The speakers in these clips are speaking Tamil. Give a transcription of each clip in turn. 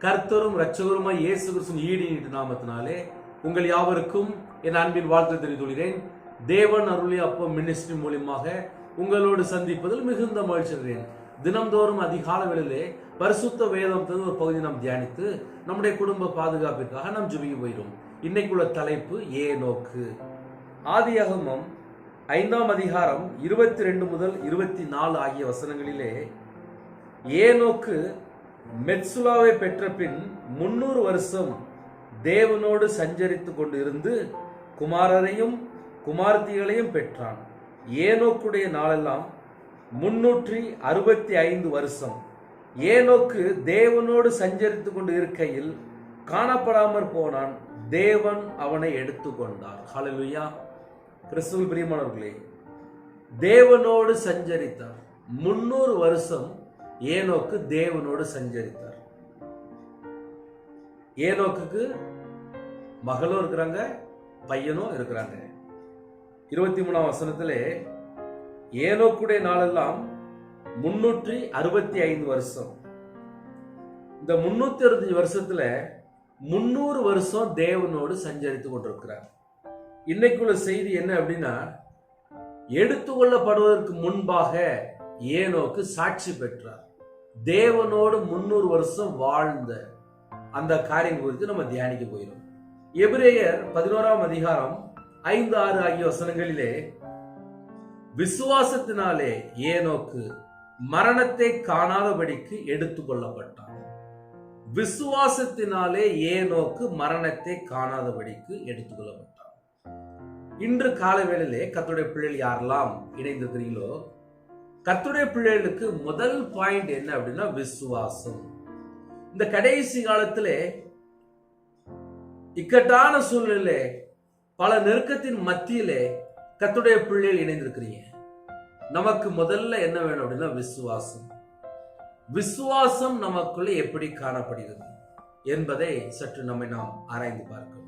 கர்த்தரும் இரட்சகருமாய் இயேசு கிறிஸ்துவின் ஈடு நாமத்தினாலே உங்கள் யாவருக்கும் என் அன்பின் வாழ்த்து தெரிவித்துள்ளேன். தேவன் அருளிய அப்பம் மினிஸ்ட்ரி மூலமாக உங்களோடு சந்திப்பதில் மிகுந்த மகிழ்ச்சி அடைகிறேன். தினம்தோறும் அதிகால வேளையிலே பரிசுத்த வேதம் ஒரு பகுதி நாம் தியானித்து நம்முடைய குடும்ப பாதுகாப்பிற்காக நாம் ஜெபிக்க போகிறோம். இன்னைக்குள்ள தலைப்பு ஏனோக்கு. ஆதியாகமம் 5ஆம் அதிகாரம் 22 முதல் 24 ஆகிய வசனங்களிலே ஏனோக்கு மெத்சுலாவை பெற்ற பின் 300 வருஷம் தேவனோடு சஞ்சரித்து கொண்டு இருந்து குமாரரையும் குமார்த்திகளையும் பெற்றான். ஏனோக்குடைய நாளெல்லாம் 365 வருஷம். ஏனோக்கு தேவனோடு சஞ்சரித்து கொண்டு இருக்கையில் காணப்படாமற் போனான். தேவன் அவனை எடுத்துக்கொண்டார். ஹல்லேலூயா. கிறிஸ்துவில் பிரியமானவர்களே, தேவனோடு சஞ்சரித்தார். 300 வருஷம் ஏனோக்கு தேவனோடு சஞ்சரித்தார். ஏனோக்குக்கு மகளும் இருக்கிறாங்க, பையனும் இருக்கிறாங்க. 23ஆம் வசனத்திலே ஏனோக்குடைய நாளெல்லாம் 365 வருஷம். இந்த 365 வருஷத்துல 300 வருஷம் தேவனோடு சஞ்சரித்து கொண்டிருக்கிறார். இன்னைக்குள்ள செய்தி என்ன அப்படின்னா, எடுத்துக்கொள்ளப்படுவதற்கு முன்பாக ஏனோக்கு சாட்சி பெற்றார். தேவனோடு 300 வருஷம் வாழ்ந்த அந்த காரியம் குறித்து நம்ம தியானிக்க போகிறோம். எபிரேயர் 11ஆம் அதிகாரம் 5, 6 ஆகிய வசனங்களிலே விசுவாசத்தினாலே ஏனோக்கு மரணத்தை காணாதபடிக்கு எடுத்துக்கொள்ளப்பட்டான். விசுவாசத்தினாலே ஏனோக்கு மரணத்தை காணாதபடிக்கு எடுத்துக்கொள்ளப்பட்டான். இன்று காலவேளையிலே கர்த்தருடைய பிள்ளைகள் யாரெல்லாம் இணைந்திருக்கிறீங்களோ, கர்த்தருடைய பிள்ளைகளுக்கு முதல் பாயிண்ட் என்ன அப்படின்னா விசுவாசம். இந்த கடைசி காலத்திலே இக்கட்டான சூழ்நிலை, பல நெருக்கத்தின் மத்தியிலே கர்த்தருடைய பிள்ளைகள் இணைந்திருக்கிறீங்க. நமக்கு முதல்ல என்ன வேணும் அப்படின்னா விசுவாசம். விசுவாசம் நமக்குள்ள எப்படி காணப்படுகிறது என்பதை சற்று நாம் ஆராய்ந்து பார்க்கணும்.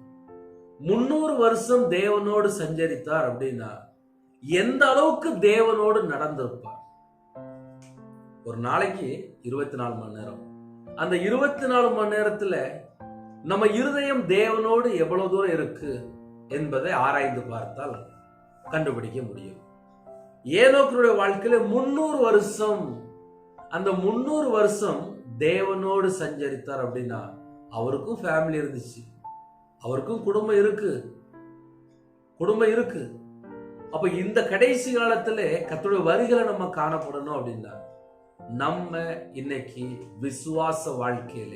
300 வருஷம் தேவனோடு சஞ்சரித்தார் அப்படின்னா எந்த அளவுக்கு தேவனோடு நடந்திருப்பார்? ஒரு நாளைக்கு 24 மணி நேரம். அந்த 24 மணி நேரத்துல நம்ம இருதயம் தேவனோடு எவ்வளவு தூரம் இருக்கு என்பதை ஆராய்ந்து பார்த்தால் கண்டுபிடிக்க முடியும். ஏனோக்குடைய வாழ்க்கையில 300 வருஷம், அந்த 300 வருஷம் தேவனோடு சஞ்சரித்தார் அப்படின்னா அவருக்கும் ஃபேமிலி இருந்துச்சு, அவருக்கும் குடும்பம் இருக்கு. அப்ப இந்த கடைசி காலத்துல கர்த்தருடைய வருகையில நம்ம காணப்படணும் அப்படின்னா நம்ம இன்னைக்கு விசுவாச வாழ்க்கையில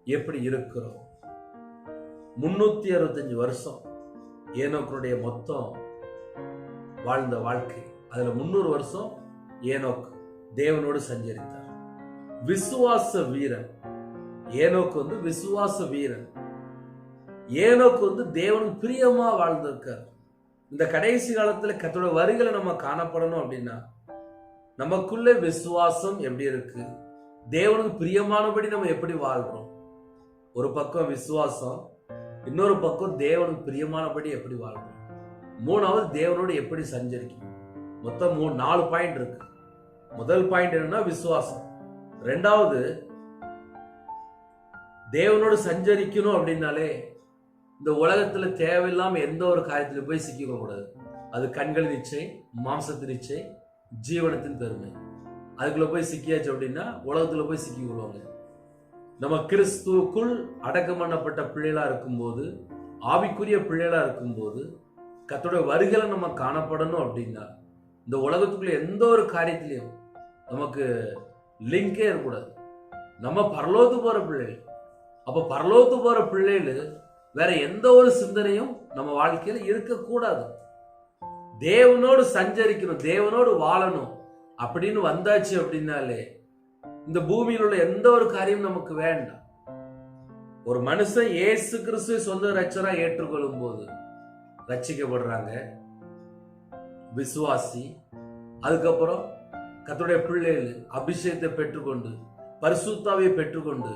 எப்படி இருக்கிறோம்? 365 வருஷம் ஏனோக்குடைய மொத்தம் வாழ்ந்த வாழ்க்கை, அதுல 300 வருஷம் ஏனோக்கு தேவனோடு சஞ்சரித்தார். விசுவாச வீரன் ஏனோக்கு விசுவாச வீரன். ஏனோக்கு தேவனுக்கு பிரியமா வாழ்ந்திருக்கார். இந்த கடைசி காலத்துல கர்த்தருடைய வருகையில நம்ம காணப்படணும் அப்படின்னா நமக்குள்ள விசுவாசம் எப்படி இருக்கு, தேவனுக்கு பிரியமானபடி நம்ம எப்படி வாழ்றோம்? ஒரு பக்கம் விசுவாசம், இன்னொரு பக்கம் தேவனுக்கு பிரியமானபடி எப்படி வாழ்றோம்? மூணாவது தேவனோடு எப்படி சஞ்சரிக்கும். மொத்தம் 4 பாயிண்ட் இருக்கு. முதல் பாயிண்ட் என்னன்னா விசுவாசம். ரெண்டாவது, தேவனோடு சஞ்சரிக்கணும் அப்படின்னாலே இந்த உலகத்துல தேவையில்லாம எந்த ஒரு காரியத்துல போய் சிக்கிக்க கூடாது. அது கண்களின் இச்சை, மாம்சத்தின் இச்சை, ஜீவனத்தின் பெருமை. அதுக்குள்ள போய் சிக்கியாச்சு அப்படின்னா உலகத்துல போய் சிக்கி கொள்வாங்க. நம்ம கிறிஸ்துவுக்குள் அடக்கம் பண்ணப்பட்ட பிள்ளைகளா இருக்கும்போது, ஆவிக்குரிய பிள்ளைகளா இருக்கும்போது, கர்த்தருடைய வருகையில நம்ம காணப்படணும் அப்படின்னா இந்த உலகத்துக்குள்ள எந்த ஒரு காரியத்திலையும் நமக்கு லிங்கே இருக்கக்கூடாது. நம்ம பரலோகத்து போற பிள்ளைகள். அப்ப பரலோகத்து போற பிள்ளைகள் வேற எந்த ஒரு சிந்தனையும் நம்ம வாழ்க்கையில இருக்கக்கூடாது. தேவனோடு சஞ்சரிக்கணும், தேவனோடு வாழணும் அப்படின்னு வந்தாச்சு அப்படின்னாலே இந்த பூமியில் உள்ள எந்த ஒரு காரியம் நமக்கு வேண்டாம். ஒரு மனுஷன் இயேசு கிறிஸ்துவை சொந்த ரட்சகரா ஏற்றுக்கொள்ளும் போது ரட்சிக்கப்படுறாங்க, விசுவாசி. அதுக்கப்புறம் கர்த்தருடைய பிள்ளைகள் அபிஷேகத்தை பெற்றுக்கொண்டு, பரிசுத்தாவியை பெற்றுக்கொண்டு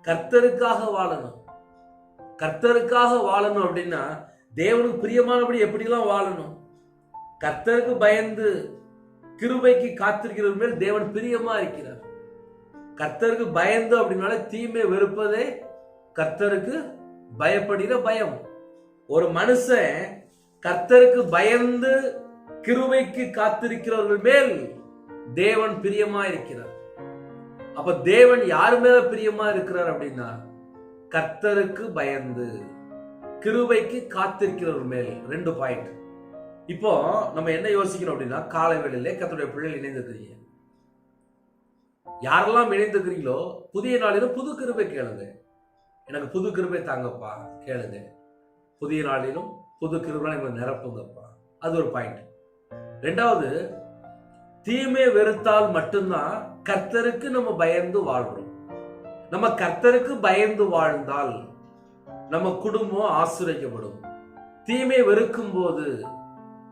கர்த்தருக்காக வாழணும். கர்த்தருக்காக வாழணும் அப்படின்னா தேவனுக்கு பிரியமானபடி எப்படிலாம் வாழணும்? கர்த்தருக்கு பயந்து கிருபைக்கு காத்திருக்கிறது மேல் தேவன் பிரியமா இருக்கிறார். கர்த்தருக்கு பயந்து அப்படின்னாலே தீமை வெறுப்பதே கர்த்தருக்கு பயப்படுகிற பயம். ஒரு மனுஷன் கர்த்தருக்கு பயந்து கிருபைக்கு காத்திருக்கிறவர்கள் மேல் தேவன் பிரியமா இருக்கிறார். அப்ப தேவன் யாரு மேல பிரியமா இருக்கிறார் அப்படின்னா கர்த்தருக்கு பயந்து கிருபைக்கு காத்திருக்கிறவர்கள் மேல். 2 பாயிண்ட். இப்போ நம்ம என்ன யோசிக்கணும் அப்படின்னா, காலை வேளையிலே கர்த்தருடைய பிள்ளைகள் இணைந்திருக்கிறீங்க. யாரெல்லாம் இணைந்திருக்கிறீங்களோ புதிய நாளிலும் புது கிருபை கேளுங்க. எனக்கு புது கிருபை தாங்கப்பா கேளுங்க. புதிய நாளிலும் புது கிருபை எங்களை நிரப்புங்கப்பா. அது ஒரு பாயிண்ட். 2வது, தீமை வெறுத்தால் மட்டும்தான் கர்த்தருக்கு நம்ம பயந்து வாழ்றோம். நம்ம கர்த்தருக்கு பயந்து வாழ்ந்தால் நம்ம குடும்பம் ஆசீர்வதிக்கப்படும். தீமை வெறுக்கும் போது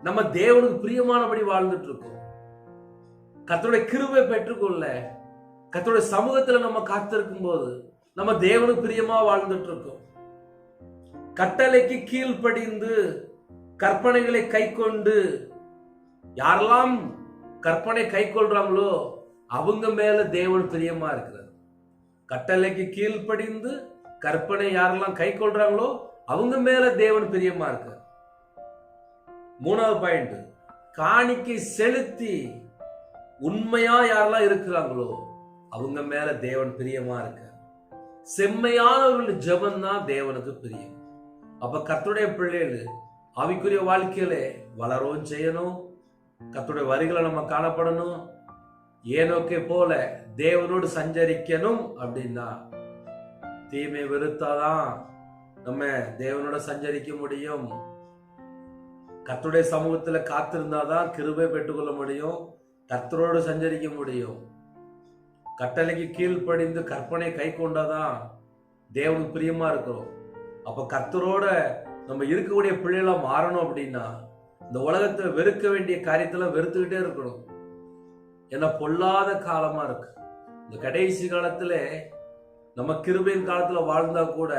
நம்ம தேவனுக்கு பிரியமானபடி வாழ்ந்துட்டு இருக்கோம். கர்த்தருடைய கிருபை பெற்றுக்கொள்ள கர்த்தருடைய சமூகத்துல நம்ம காத்திருக்கும் போது நம்ம தேவனுக்கு பிரியமா வாழ்ந்துட்டு இருக்கோம். கட்டளைக்கு கீழ்ப்படிந்து கற்பனைகளை கை கொண்டு யாரெல்லாம் கற்பனை கை கொள்றாங்களோ அவங்க மேல தேவன் பிரியமா இருக்கிறார். கட்டளைக்கு கீழ்ப்படிந்து கற்பனை யாரெல்லாம் கை கொள்றாங்களோ அவங்க மேல தேவன் பிரியமா இருக்கார். 3வது பாயிண்ட், காணிக்கை செலுத்தி உண்மையா யாரெல்லாம் இருக்கிறாங்களோ அவங்க மேல தேவன் பிரியமா இருக்கார். செம்மையானவர்கள் ஜெபம் தான் தேவனுக்கு பிரியம். அப்ப கர்த்தருடைய பிள்ளைகள் ஆவிக்குரிய வாழ்க்கையில வளரவும் செய்யணும். கர்த்தருடைய வரிகளை நம்ம காணப்படணும். ஏனோக்கே போல தேவனோடு சஞ்சரிக்கணும். அப்படின்னா தீமை வெறுத்தாதான் நம்ம தேவனோட சஞ்சரிக்க முடியும். கர்த்தருடைய சமூகத்துல காத்திருந்தாதான் கிருபை பெற்றுக்கொள்ள முடியும். கர்த்தரோடு சஞ்சரிக்க முடியும். கட்டளைக்கு கீழ்ப்படிந்து கற்பனை கை கொண்டாதான் தேவனுக்கு பிரியமா இருக்கிறோம். அப்ப கர்த்தரோட நம்ம இருக்கக்கூடிய பிள்ளைகளா மாறணும் அப்படின்னா இந்த உலகத்துல வெறுக்க வேண்டிய காரியத்துல வெறுத்துக்கிட்டே இருக்கணும். ஏன்னா பொல்லாத காலமா இருக்கு. இந்த கடைசி காலத்துல நம்ம கிருபையின் காலத்துல வாழ்ந்தா கூட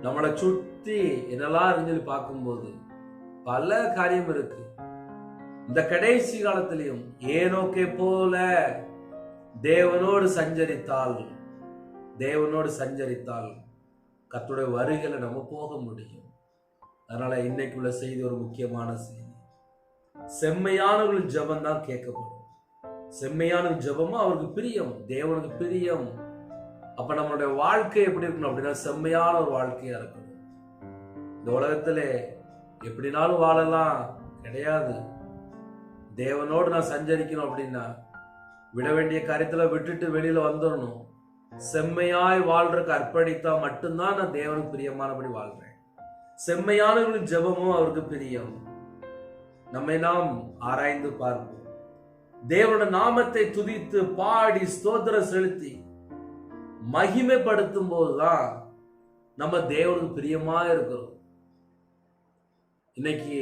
நம்மளை சுத்தி என்னெல்லாம் இருந்துச்சு பார்க்கும்போது பல காரியம் இருக்கு. இந்த கடைசி காலத்திலையும் ஏனோக்கே போல தேவனோடு சஞ்சரித்தால் கர்த்தருடைய வருகையில நம்ம போக முடியும். அதனால இன்னைக்குள்ள செய்தி ஒரு முக்கியமான செய்தி. செம்மையானவர்கள் ஜெபம் தான் கேட்கப்படும். செம்மையான ஜெபமும் அவருக்கு பிரியம், தேவனுக்கு பிரியம். அப்ப நம்மளுடைய வாழ்க்கை எப்படி இருக்கணும் அப்படின்னா செம்மையான ஒரு வாழ்க்கையா இருக்கணும். இந்த உலகத்துல எப்படினாலும் வாழலாம் கிடையாது. தேவனோடு நான் சஞ்சரிக்கணும் அப்படின்னா விட வேண்டிய காரியத்துல விட்டுட்டு வெளியில வந்துடணும். செம்மையாய் வாழ்றதுக்கு அர்ப்பணித்தா மட்டும்தான் நான் தேவனுக்கு பிரியமானபடி வாழ்றேன். செம்மையானவர்களின் ஜெபமும் அவருக்கு பிரியம். நம்மை நாம் ஆராய்ந்து பார்ப்போம். தேவனுடைய நாமத்தை துதித்து பாடி ஸ்தோத்திரம் செலுத்தி மகிமைப்படுத்தும் போதுதான் நம்ம தேவனுக்கு பிரியமா இருக்கிறோம். இன்னைக்கு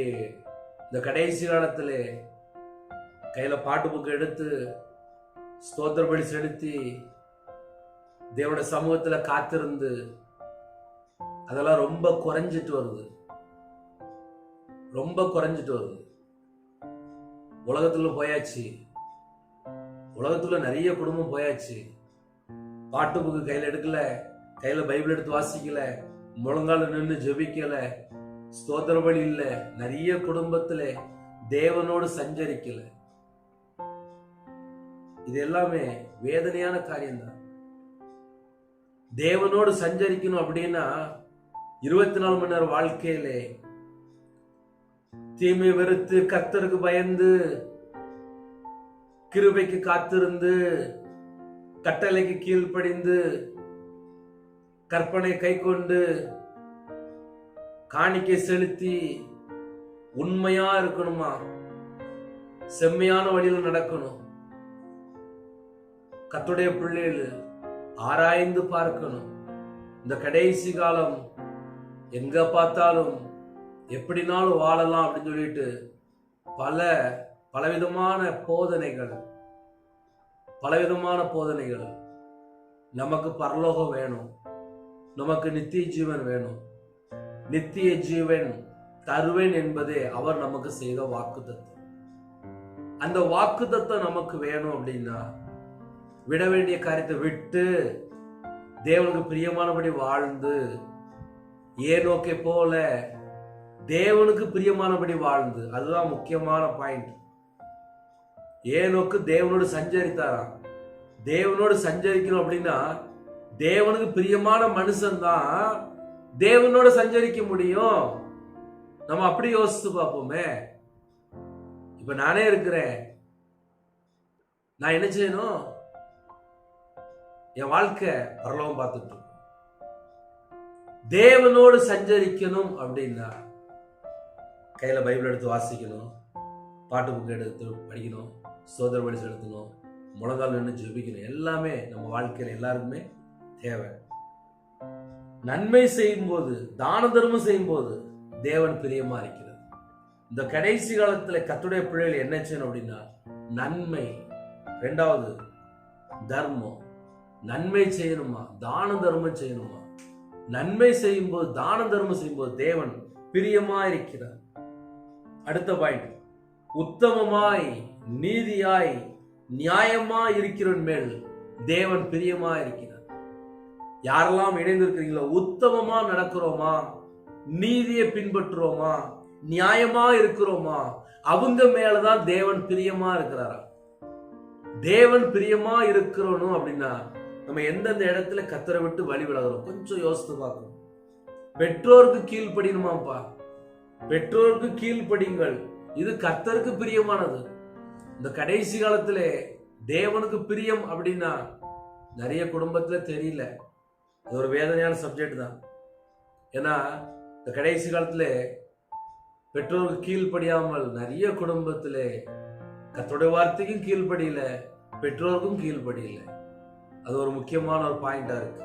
இந்த கடைசி காலத்துல கையில பாட்டு புக்கு எடுத்து ஸ்தோத்திரப்படி செலுத்தி தேவனுடைய சமூகத்துல காத்திருந்து அதெல்லாம் ரொம்ப குறைஞ்சிட்டு வருது. உலகத்துல போயாச்சு. உலகத்துல நிறைய குடும்பம் போயாச்சு. பாட்டு புக்கு கையில எடுக்கல, கையில பைபிள் எடுத்து வாசிக்கல, முழங்கால நின்று ஜெபிக்கல, ஸ்தோத்திர பலி இல்ல. நிறைய குடும்பத்துல தேவனோடு சஞ்சரிக்கல. இது எல்லாமே வேதனையான காரியம்தான். தேவனோடு சஞ்சரிக்கணும் அப்படின்னா 24 மணி நேரம் வாழ்க்கையில தீமை வெறுத்து கர்த்தருக்கு பயந்து கிருபைக்கு காத்திருந்து கட்டளைக்கு கீழ்ப்படிந்து கற்பனை கை கொண்டு காணிக்கை செலுத்தி உண்மையா இருக்கணுமா, செம்மையான வழியில் நடக்கணும். கர்த்தருடைய பிள்ளைகள் ஆராய்ந்து பார்க்கணும். இந்த கடைசி காலம் எங்க பார்த்தாலும் எப்படினாலும் வாழலாம் அப்படின்னு சொல்லிட்டு பலவிதமான போதனைகள். நமக்கு பரலோகம் வேணும், நமக்கு நித்திய ஜீவன் வேணும், நித்திய ஜீவன் தருவேன் என்பதே அவர் நமக்கு செய்த வாக்குத்தத்தம். அந்த வாக்குத்தத்தம் நமக்கு வேணும் அப்படின்னா விட வேண்டிய காரியத்தை விட்டு தேவனுக்கு பிரியமானபடி வாழ்ந்து, ஏனோக்கை போல தேவனுக்கு பிரியமானபடி வாழ்ந்து, அதுதான் முக்கியமான பாயிண்ட். ஏனோக்கு தேவனோடு சஞ்சரித்தாராம். தேவனோடு சஞ்சரிக்கணும் அப்படின்னா தேவனுக்கு பிரியமான மனுஷன் தான் தேவனோட சஞ்சரிக்க முடியும். நம்ம அப்படி யோசித்து பார்ப்போமே. இப்ப நானே இருக்கிறேன், நான் என்ன செய்யணும்? என் வாழ்க்கை பரலோகம் பார்த்துட்டு தேவனோடு சஞ்சரிக்கணும் அப்படின்னா கையில பைபிள் எடுத்து வாசிக்கணும், பாட்டு புக்கு எடுத்து படிக்கணும், சோதர வழி செலுத்தணும், முழங்கால் நின்று ஜெபிக்கணும். எல்லாமே நம்ம வாழ்க்கையில எல்லாருக்குமே தேவை. நன்மை செய்யும் போது, தான தர்மம் செய்யும் போது தேவன் பிரியமா இருக்கிறது. இந்த கடைசி காலத்துல கர்த்தருடைய பிள்ளைகள் என்ன செய்யணும் அப்படின்னா நன்மை, இரண்டாவது தர்மம். நன்மை செய்யணுமா, தான தர்மம் செய்யணுமா? நன்மை செய்யும் போது, தான தர்மம் செய்யும் போது தேவன் பிரியமா இருக்கிறார். அடுத்த பாயிண்ட், உத்தமமாய் நீதியாய் நியாயமா இருக்கிறவன் மேல் தேவன் பிரியமா இருக்கிறார். யாரெல்லாம் இணைந்திருக்கிறீங்களோ, உத்தமமா நடக்கிறோமா, நீதியை பின்பற்றுறோமா, நியாயமா இருக்கிறோமா, அவங்க மேலதான் தேவன் பிரியமா இருக்கிறாரா. தேவன் பிரியமா இருக்கிறோம் அப்படின்னா நம்ம எந்தெந்த இடத்துல கர்த்தரை விட்டு வழி விலகிறோம் கொஞ்சம் யோசித்து பார்க்கணும். பெற்றோருக்கு கீழ்ப்படியணுமாப்பா, பெற்றோருக்கு கீழ்ப்படிங்கள், இது கர்த்தருக்கு பிரியமானது. இந்த கடைசி காலத்துல தேவனுக்கு பிரியம் அப்படின்னா நிறைய குடும்பத்துல தெரியல. அது ஒரு வேதனையான சப்ஜெக்ட் தான். ஏன்னா இந்த கடைசி காலத்துல பெற்றோருக்கு கீழ்ப்படியாமல் நிறைய குடும்பத்துல கர்த்தருடைய வார்த்தைக்கும் கீழ்ப்படியல, பெற்றோருக்கும் கீழ்ப்படியல. அது ஒரு முக்கியமான ஒரு பாயிண்டா இருக்கு.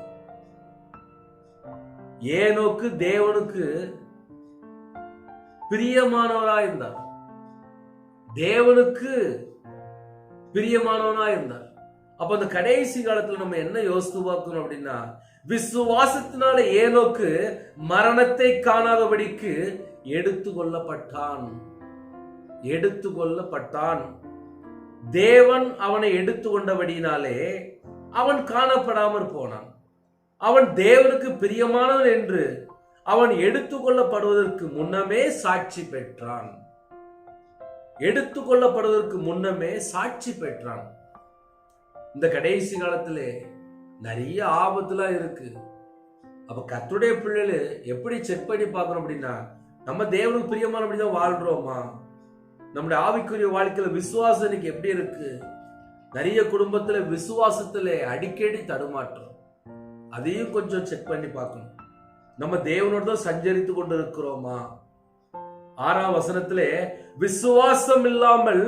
ஏனோக்கு தேவனுக்கு பிரியமானவரா இருந்தார், தேவனுக்கு பிரியமானவனா இருந்தார். அப்ப அந்த கடைசி காலத்துல நம்ம என்ன யோசித்து பார்க்கணும் அப்படின்னா, விசுவாசத்தினால ஏனோக்கு மரணத்தை காணாதபடிக்கு எடுத்துக்கொள்ளப்பட்டான். எடுத்துக்கொள்ளப்பட்டான். தேவன் அவனை எடுத்துக்கொண்டபடியினாலே அவன் காணப்படாமற் போனான். அவன் தேவனுக்கு பிரியமானவன் என்று அவன் எடுத்துக்கொள்ளப்படுவதற்கு முன்னமே சாட்சி பெற்றான். எடுத்துக்கொள்ளப்படுவதற்கு முன்னமே சாட்சி பெற்றான். இந்த கடைசி காலத்திலே நிறைய ஆபத்துலாம் இருக்கு. அப்ப கர்த்தருடைய பிள்ளைகள் எப்படி செக் பண்ணி பார்க்கணும் அப்படின்னா, நம்ம தேவனுக்கு பிரியமானபடிதான் வாழ்றோமா, நம்முடைய ஆவிக்குரிய வாழ்க்கையில விசுவாசம் எப்படி இருக்கு. நிறைய குடும்பத்துல விசுவாசத்துல அடிக்கடி தடுமாற்றம், அதையும் கொஞ்சம் செக் பண்ணி பார்க்கணும். நம்ம தேவனோட தான் சஞ்சரித்து கொண்டு இருக்கிறோமா. 6ஆம் வசனத்திலே விசுவாசம் இல்லாமல்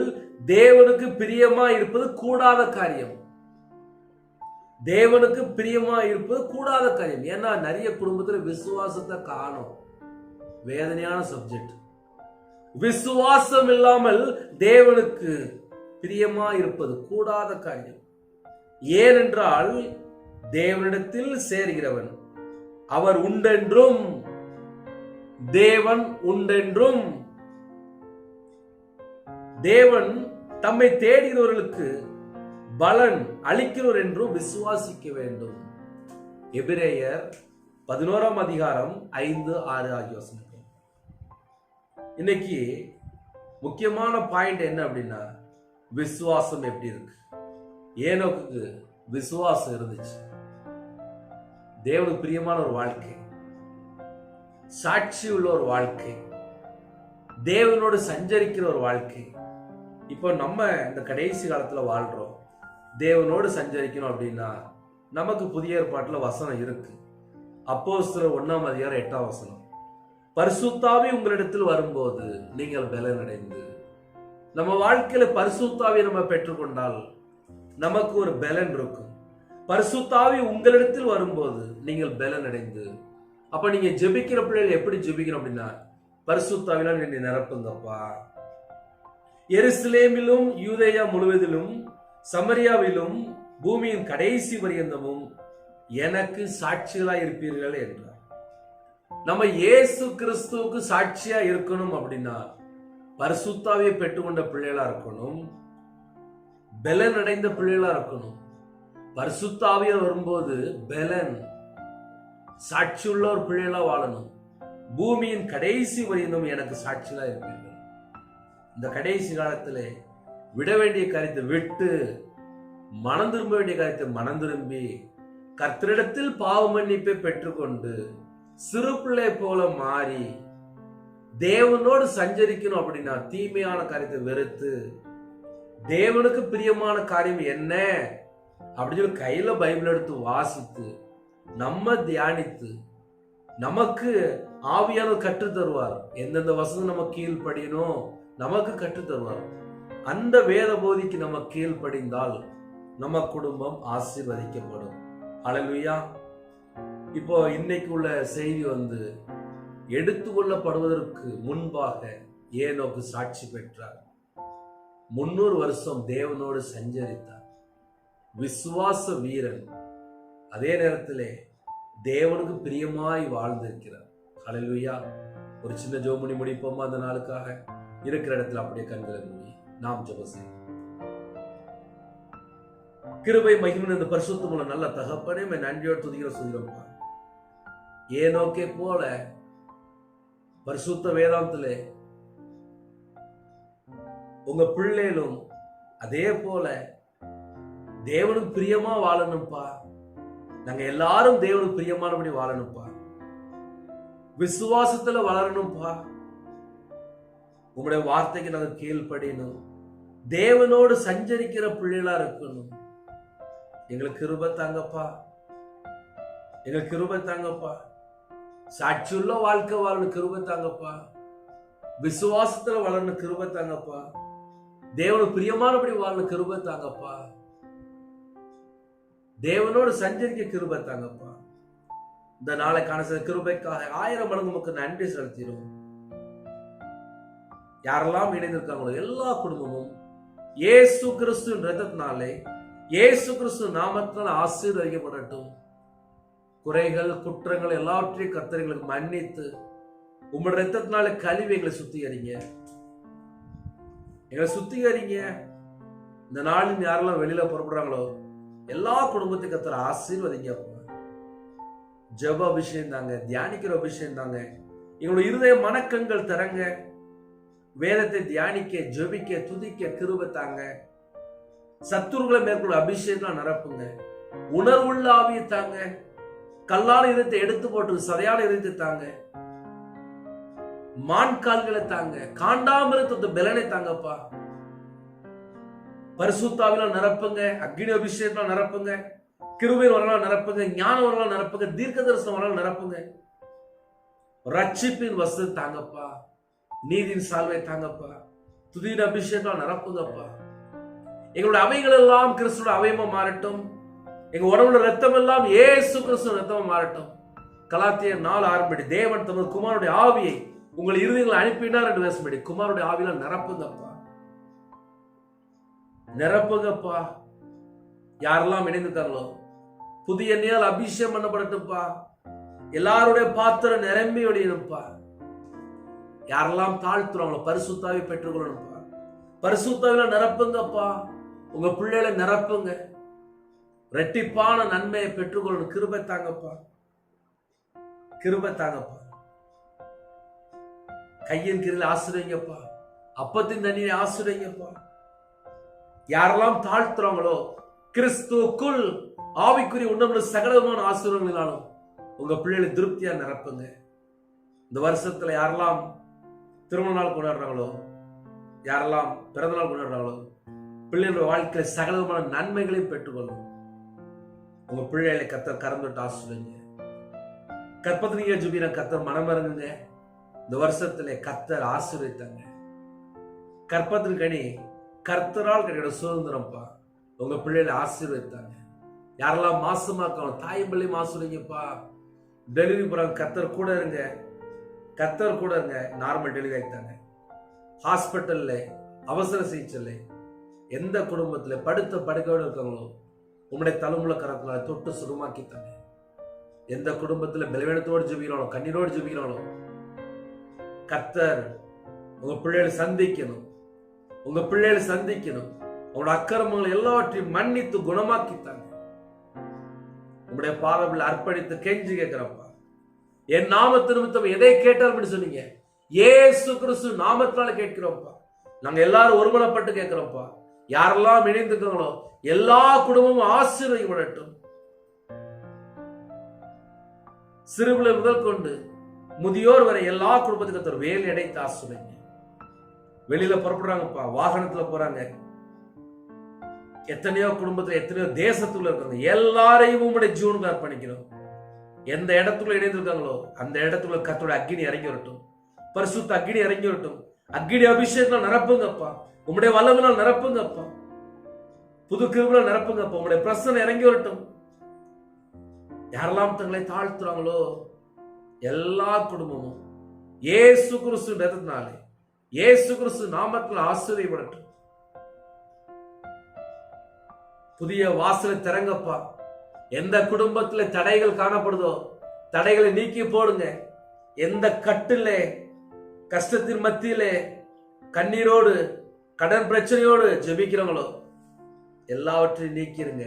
தேவனுக்கு பிரியமா இருப்பது கூடாத காரியம். தேவனுக்கு பிரியமா இருப்பது கூடாத காரியம். ஏன்னா நிறைய குடும்பத்துல விசுவாசத்தை காணும். வேதனையான சப்ஜெக்ட். விசுவாசம் இல்லாமல் தேவனுக்கு பிரியமா இருப்பது கூடாத காரியம். ஏனென்றால் தேவனிடத்தில் சேர்கிறவன் அவர் உண்டென்றும் தேவன் உண்டென்றும். தேவன் தம்மை தேடுகிறவர்களுக்கு பலன் அளிக்கிறவர் என்றும் விசுவாசிக்க வேண்டும். எபிரேயர் 11ஆம் அதிகாரம் 5, 6 ஆகிய வசனங்கள். இன்னைக்கு முக்கியமான பாயிண்ட் என்ன அப்படின்னா, விசுவாசம் எப்படி இருக்கு. ஏனோக்கு விசுவாசம் இருந்துச்சு. தேவனுக்கு பிரியமான ஒரு வாழ்க்கை, சாட்சி உள்ள ஒரு வாழ்க்கை, தேவனோடு சஞ்சரிக்கிற ஒரு வாழ்க்கை. இப்போ நம்ம இந்த கடைசி காலத்துல வாழ்றோம். தேவனோடு சஞ்சரிக்கணும் அப்படின்னா நமக்கு புதிய ஏற்பாட்டுல வசனம் இருக்கு. அப்போஸ்தலர் 1ஆம் அதிகாரம் 8ஆம் வசனம், பரிசுத்தாவி உங்களிடத்தில் வரும்போது நீங்கள் பலன் அடைந்து. நம்ம வாழ்க்கையில பரிசுத்தாவி நம்ம பெற்றுக்கொண்டால் நமக்கு ஒரு பலன் இருக்கும். பரிசுத்தாவி உங்களிடத்தில் வரும்போது நீங்கள் பலன் அடைந்து. அப்ப நீங்க ஜெபிக்கிற பிள்ளைகள் எப்படி ஜெபிக்கணும் அப்படின்னா, பரிசுத்தாவினால் என்னை நிரப்புங்கப்பா. எருசலேமிலும் யூதேயா முழுவதிலும் சமரியாவிலும் பூமியின் கடைசி பரியந்தமும் எனக்கு சாட்சிகளா இருப்பீர்கள் என்றார். நம்ம இயேசு கிறிஸ்துவுக்கு சாட்சியா இருக்கணும் அப்படின்னா பரிசுத்தாவியை பெற்றுக்கொண்ட பிள்ளைகளா இருக்கணும், பலன் அடைந்த பிள்ளைகளா இருக்கணும். பரிசுத்த ஆவியானவர் வரும்போது பெலன், சாட்சியுள்ள ஒரு பிள்ளைகளா வாழணும். பூமியின் கடைசி வரையிலும் எனக்கு சாட்சியா இருப்பீர்கள். இந்த கடைசி காலத்திலே விட வேண்டிய காரியத்தை விட்டு, மனம் திரும்ப வேண்டிய காரியத்தை மனம் திரும்பி, கர்த்தரிடத்தில் பாவ மன்னிப்பை பெற்றுக்கொண்டு சிறு பிள்ளை போல மாறி தேவனோடு சஞ்சரிக்கணும். அப்படின்னா தீமையான காரியத்தை வெறுத்து, தேவனுக்கு பிரியமான காரியம் என்ன அப்படின்னு சொல்லி கையில பைபிள் எடுத்து வாசித்து, நம்ம தியானித்து, நமக்கு ஆவியானவர் கற்று தருவார். எந்தெந்த வசனம் நம்ம கீழ்ப்படியணும் நமக்கு கற்று தருவார். அந்த வேத போதிக்கு நம்ம கீழ்ப்படிந்தால் நம்ம குடும்பம் ஆசீர்வதிக்கப்படும். ஹல்லேலூயா. இப்போ இன்னைக்கு உள்ள செய்தி எடுத்துக்கொள்ளப்படுவதற்கு முன்பாக ஏனோக்கு சாட்சி பெற்றார். 300 வருஷம் தேவனோடு சஞ்சரித்தார். விசுவாச வீரன். அதே நேரத்திலே தேவனுக்கு பிரியமாய் வாழ்ந்திருக்கிறார். ஹல்லேலூயா. ஒரு சின்ன ஜெபம் பண்ணி முடிப்போமா? அந்த நாளுக்காக இருக்கிற இடத்துல அப்படியே கண்களை மூடி நாம் ஜெபம் செய்வோம். கிருபை மகிமை இந்த பரிசுத்தமுள்ள நல்ல தகப்பனே, நன்றியோடு துதிக்கிற சொல்கிறோம். ஏனோக்கே போல பரிசுத்த வேதாந்தத்திலே உங்க பிள்ளைகளும் அதே போல தேவனுக்கு பிரியமா வாழணும்பா. நாங்க எல்லாரும் தேவனுக்கு பிரியமானபடி வாழணும்பா. விசுவாசத்துல வளரணும்பா. உங்களுடைய வார்த்தைக்கு நாங்க கீழ்ப்படியணும். தேவனோடு சஞ்சரிக்கிற பிள்ளைகளா இருக்கணும். எங்களுக்கு கிருபை தாங்கப்பா. எங்களுக்கு கிருபை தாங்கப்பா. சாட்சியுள்ள வாழ்க்கை வாழணும். கிருபை தாங்கப்பா. விசுவாசத்துல வளரணும். கிருபை தாங்கப்பா. தேவனுக்கு பிரியமானபடி வாழணும். கிருபை தாங்கப்பா. தேவனோடு சஞ்சரிக்க கிருபை தாங்கப்பா. இந்த நாளைக்கான கிருபைக்காக 1000 மடங்கு நமக்கு நன்றி செலுத்திடும். யாரெல்லாம் இணைந்திருக்காங்களோ எல்லா குடும்பமும் இயேசு கிறிஸ்துவின் இரத்தத்தினாலே, இயேசு கிறிஸ்து நாமத்தினால் ஆசீர்வதிக்கப்படட்டும். குறைகள், குற்றங்கள் எல்லாவற்றையும் கர்த்தர்களுக்கு மன்னித்து உங்களுடைய இரத்தத்தினால கழுவி எங்களை சுத்திகரிங்க. எங்களை சுத்திகரிங்க. இந்த நாளில் யாரெல்லாம் வெளியில புறப்படுறாங்களோ எல்லா குடும்பத்தையும் கர்த்தர் ஆசீர்வதிங்க. ஜெப அபிஷேகம் தாங்க, தியானிக்கிற அபிஷேகம் தாங்க. எங்களுடைய இருதய மனக்கண்கள் தரங்க. வேதத்தை தியானிக்க, ஜெபிக்க, துதிக்க கிருபை தாங்க. சத்துருக்களை மேற்கொள்ள அபிஷேகம் நிரப்புங்க. உணர்வுள்ள ஆவியை தாங்க. கல்லான இதயத்தை எடுத்து போட்டு சதையான இதயத்தை தாங்க. மான் கால்களை தாங்க. காண்டாமிருத்த பலனை தாங்கப்பா. பரிசுத்தாவில நிரப்புங்க. அக்னி அபிஷேகம் நிரப்புங்க. கிருபையின் வரலாறு நிரப்புங்க. ஞான வரலாறு நிரப்புங்க. தீர்க்க தரிசன வரலாறு நிரப்புங்க. ரட்சிப்பின் வசதி தாங்கப்பா. நீதியின் சால்வை தாங்கப்பா. துதியின் அபிஷேகம் நிரப்புங்கப்பா. எங்களுடைய அவைகள் எல்லாம் கிறிஸ்துவோட அவையமா மாறட்டும். எங்க உடம்புல ரத்தம் எல்லாம் இயேசு கிறிஸ்து ரத்தமா மாறட்டும். கலாத்தியர் 4:6 தேவன் தமது குமாரனுடைய ஆவியை உங்கள் இருதயங்களை அனுப்பினார் என்று பேசும்படி குமாரனுடைய ஆவியில நிரப்புங்கப்பா. நிரப்புங்கப்பா. யாரெல்லாம் இணைந்திருக்காங்களோ புதிய எண்ணெயால் அபிஷேகம் பண்ணப்படட்டும்பா. எல்லாருடைய பாத்திரம் நிரம்பி ஒழியணும்பா. யாரெல்லாம் தாழ்த்துறாங்களோ பரிசுத்தாவி பெற்றுக்கொள்ளணும்பா. பரிசுத்தாவில நிரப்புங்கப்பா. உங்க பிள்ளைகளை நிரப்புங்க. ரெட்டிப்பான நன்மையை பெற்றுக்கொள்ளணும். கிருபை தாங்கப்பா. கிருபை தாங்கப்பா. கையின் கீழில் ஆசிரியங்கப்பா. அப்பத்தின் தண்ணியை ஆசிரியங்கப்பா. யாரெல்லாம் தாழ்த்துறாங்களோ கிறிஸ்துவுக்குள் ஆவிக்குரிய உணர்வுள்ள சகலமான ஆசீர்வாதங்களாலும் உங்க பிள்ளைகளை திருப்தியா நிரப்புங்க. இந்த வருஷத்துல யாரெல்லாம் திருமண நாள் கொண்டாடுறாங்களோ, யாரெல்லாம் பிறந்த நாள் கொண்டாடுறாங்களோ, பிள்ளைகளோட வாழ்க்கையில சகலமான நன்மைகளையும் பெற்றுக்கொள்ளும். உங்க பிள்ளைகளை கர்த்தர் கறந்துட்டு ஆசிரியங்க. கற்பத்திரிகை ஜுபின கர்த்தர் மனமறங்குங்க. இந்த வருஷத்துல கர்த்தர் ஆசீர்வதித்தாங்க. கற்பத்தின் கனி கர்த்தரால் கிடைக்கிற சுதந்திரம்ப்பா. உங்க பிள்ளைகளை ஆசீர்வதித்தாங்க. யாரெல்லாம் மாசமா இருக்காங்க தாயும் பிள்ளையும் ஆசீர்வதிங்கப்பா. டெலிவரி போறாங்க கர்த்தர் கூட இருங்க. கர்த்தர் கூட இருங்க. நார்மல் டெலிவரி ஆகிட்டாங்க. ஹாஸ்பிட்டல்ல அவசர சிகிச்சையில் எந்த குடும்பத்துல படுத்த படுக்கையோடு இருக்காங்களோ உங்களுடைய தலைமுறை கரத்துல தொட்டு சுகமாக்கித்தாங்க. எந்த குடும்பத்துல பலவீனத்தோடு ஜெபிக்கிறானோ, கண்ணீரோடு ஜெபிக்கிறானோ, கர்த்தர் உங்க பிள்ளைகளை சந்திக்கணும். உங்க பிள்ளைகளை சந்திக்கணும். உங்களோட அக்கிரமங்களை எல்லாவற்றையும் மன்னித்து குணமாக்கித்தாங்க. உங்களுடைய பாதத்தில் அர்ப்பணித்து கெஞ்சி கேட்கிறப்பா. என் நாமத்து நிமித்தம் எதை கேட்டாலும் சொன்னீங்க. இயேசு கிறிஸ்து நாமத்தினால கேட்கிறோம்ப்பா. நாங்க எல்லாரும் ஒருமனப்பட்டு கேட்கிறோம்ப்பா. யாரெல்லாம் இணைந்துக்கிறோங்களோ எல்லா குடும்பமும் ஆசீர்வதிக்கப்படட்டும். சிறுபிள்ளை முதல் கொண்டு முதியோர் வரை எல்லா குடும்பத்துக்கு வேலை அடைத்து ஆசீர்வதிங்க. வெளியில புறப்படுறாங்கப்பா, வாகனத்துல போறாங்க, எத்தனையோ குடும்பத்துல எத்தனையோ தேசத்துல இருக்காங்க, எல்லாரையும் உங்களுடைய ஜீவனுக்கு அர்ப்பணிக்கிறோம். எந்த இடத்துல இணைந்திருக்காங்களோ அந்த இடத்துல கர்த்தருடைய அக்கினி இறங்கி வரட்டும். பரிசுத்த அக்கினி இறங்கி வரட்டும். அக்கினி அபிஷேகம் நிரப்புங்கப்பா. உங்களுடைய வல்லமையால் நிரப்புங்கப்பா. புது கிருபையால் நிரப்புங்கப்பா. உங்களுடைய பிரசன்னம் இறங்கி வரட்டும். யாரெல்லாம் தங்களை தாழ்த்துறாங்களோ எல்லா குடும்பமும் இயேசு கிறிஸ்து ரத்தத்தினாலே, இயேசு கிறிஸ்து நாமத்தில் ஆசீர்வதிக்கப்படட்டும். புதிய வாசலை திறங்கப்பா. எந்த குடும்பத்துல தடைகள் காணப்படுதோ தடைகளை நீக்கி போடுங்க. எந்த கட்டிலே கஷ்டத்தின் மத்தியிலே கண்ணீரோடு கடன் பிரச்சனையோடு ஜெபிக்கிறவங்களோ எல்லாவற்றையும் நீக்கிருங்க.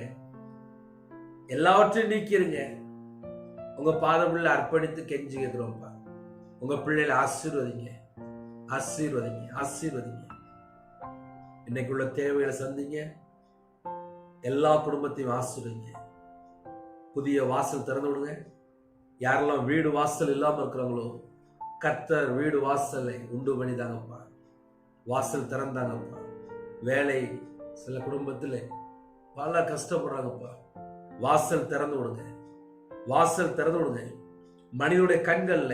எல்லாவற்றையும் நீக்கிருங்க. உங்க பாதமுள்ள அர்ப்பணித்து கெஞ்சி கேட்கிறோம்ப்பா. உங்க பிள்ளைகளை ஆசீர்வதிங்க, ஆசீர்வதிங்க, ஆசீர்வதிங்க. இன்னைக்குள்ள தேவைகளை சந்திங்க. எல்லா குடும்பத்தையும் ஆசீர்வதிங்க. புதிய வாசல் திறந்து விடுங்க. யாரெல்லாம் வீடு வாசல் இல்லாம இருக்கிறாங்களோ கர்த்தர் வீடு வாசலை உண்டு பண்ணிதாங்கப்பா. வாசல் திறந்தாங்கப்பா. வேலை சில குடும்பத்தில் பல கஷ்டப்படுறாங்கப்பா. வாசல் திறந்து விடுங்க, வாசல் திறந்து விடுங்க. மனிதனுடைய கண்கள்ல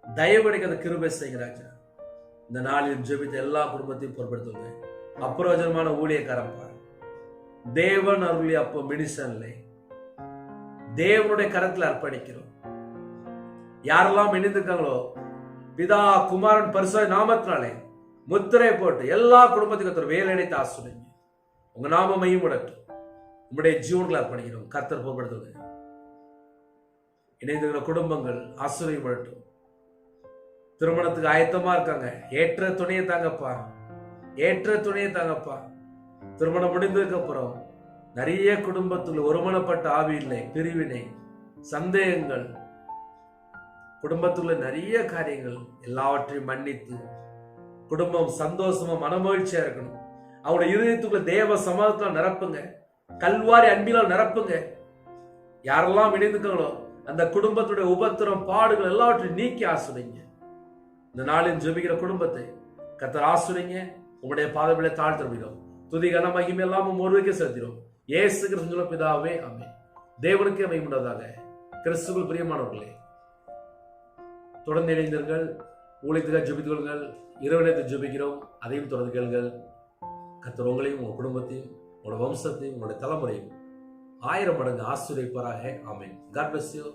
தயவடைக்காத கிருபை செய்கிறாங்க. இந்த நாளில் ஜெபித்த எல்லா குடும்பத்தையும் பொறுப்படுத்துங்க. அப்பிரயோஜனமான ஊழியக்காரப்பா, தேவன் அருளி அப்போ மினிசன்ல தேவனுடைய கரத்தில் அர்ப்பணிக்கிறோம். யாரெல்லாம் இணைந்திருக்காங்களோ பிதா குமாரன் பரிசுத்த நாமத்தினாலே முத்திரை போட்டு எல்லா குடும்பத்துக்கு வேலை அடைத்து ஆசீர்வதிங்க. உங்க நாம மையப்படட்டும். உங்களுடைய ஜீவன்களை அர்ப்பணிக்கிறோம். கர்த்தர் பொறுப்படுத்துங்க. இணைந்திருக்கிற குடும்பங்கள் ஆசீர்வதிக்கப்படட்டும். திருமணத்துக்கு ஆயத்தமா இருக்காங்க, ஏற்ற துணையை தாங்கப்பா, ஏற்ற துணையை தாங்கப்பா. திருமணம் முடிந்ததுக்கு அப்புறம் நிறைய குடும்பத்தில் ஒருமனப்பட்ட ஆவியில்லை, பிரிவினை, சந்தேகங்கள், குடும்பத்துள்ள நிறைய காரியங்கள் எல்லாவற்றையும் மன்னித்து குடும்பம் சந்தோஷமா மனமகிழ்ச்சியா இருக்கணும். அவருடைய இதயத்துக்குள்ள தேவ சமாதானத்தால் நிரப்புங்க. கல்வாரி அன்பினால் நிரப்புங்க. யாரெல்லாம் இணைந்துக்காங்களோ அந்த குடும்பத்துடைய உபத்திரம் பாடுகள் எல்லாவற்றையும் நீக்கி ஆசிரியங்க. இந்த நாளில் ஜெபிக்கிற குடும்பத்தை கர்த்தர் ஆசிரியங்க. உங்களுடைய பாதங்களை தாழ்த்திடும். துதி கன மகிமை எல்லாம் ஒருவருக்கே செலுத்திடும். இயேசு கிறிஸ்து பிதாவே ஆமென். தேவனுக்கே மகிமையுண்டாதாக. கிறிஸ்துவுக்குள் பிரியமானவர்களே, தொடர்ந்து இணைந்தீர்கள். ஊழியத்துக்காக ஜெபித்துக் கொள்ளுங்கள். இரவு ஜெபிக்கிறோம், அதையும் தொடர்ந்து கேளுங்கள். கர்த்தர் உங்களையும் உங்கள் குடும்பத்தையும் உங்களோட வம்சத்தையும் உங்களுடைய தலைமுறையும் 1000 மடங்கு ஆசீர்வதிப்பாராக. ஆமென். God bless you.